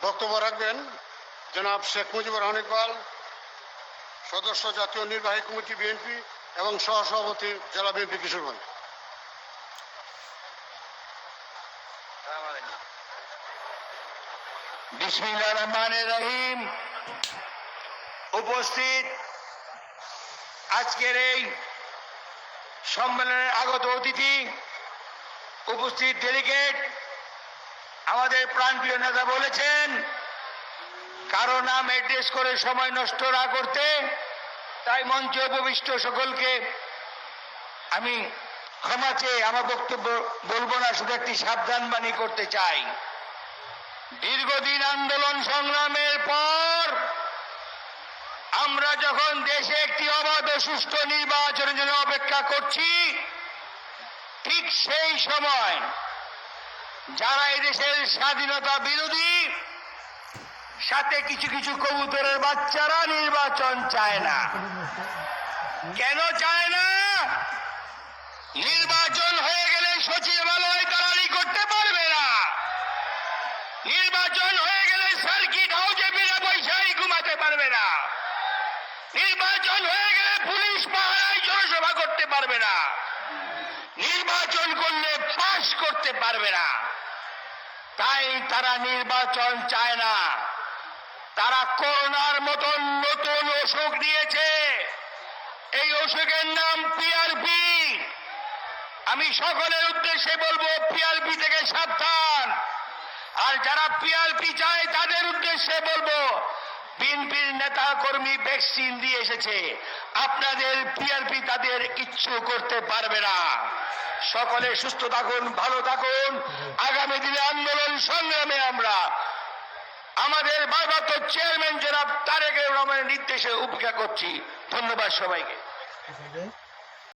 বক্তব্য রাখবেন জনাব শেখ মুজিবুর রহমান ইকবাল, সদস্য জাতীয় নির্বাহী কমিটি বিএনপি এবং সহসভাপতি জেলা বিএনপি কিশোরগঞ্জ। বিসমিল্লাহির রহমানির রহিম। উপস্থিত আজকের এই সম্মেলনের আগত অতিথি, উপস্থিত ডেলিগেট, আমাদের প্রাণপ্রিয় নেতা বলেছেন কারো নাম অ্যাড্রেস করে সময় নষ্ট না করতে, তাই মঞ্চে উপবিষ্ট সকলকে আমি ক্ষমা চেয়ে আমার বক্তব্য বলবো না, শুধু একটি সাবধান বাণী করতে চাই। দীর্ঘদিন আন্দোলন সংগ্রামের পর আমরা যখন দেশে একটি অবাধ ও সুষ্ঠু নির্বাচনের জন্য অপেক্ষা করছি, ঠিক সেই সময় যারা এই দেশের স্বাধীনতা বিরোধী, সাথে কিছু কিছু কবুতরের বাচ্চারা নির্বাচন চায় না। কেন চায় না? নির্বাচন হয়ে গেলে সচিবালয় দালালি করতে পারবে না, নির্বাচন হয়ে গেলে সার্কিট হাউসে বিনা পয়সায় ঘুমাতে পারবে না, নির্বাচন হয়ে গেলে পুলিশ পাহারায় জনসভা করতে পারবে না, নির্বাচন করলে পাশ করতে পারবে না। তাই তারা নির্বাচন চায় না। তারা করোনার মতন নতুন অসুখ নিয়েছে, এই অসুখের নাম পিআরপি। আমি সকলের উদ্দেশ্যে বলবো পিআরপি থেকে সাবধান। আর যারা পিআরপি চায় তাদের উদ্দেশ্যে বলবো, বিএনপির নেতা কর্মী ভ্যাকসিন দিয়ে এসেছে, আপনাদের পিআরপি তাদের কিচ্ছু করতে পারবে না। সকলে সুস্থ থাকুন, ভালো থাকুন। আগামী দিনে আন্দোলন সংগ্রামে আমরা আমাদের ভারপ্রাপ্ত চেয়ারম্যান জনাব তারেক রহমানের নির্দেশে উপেক্ষা করছি। ধন্যবাদ সবাইকে।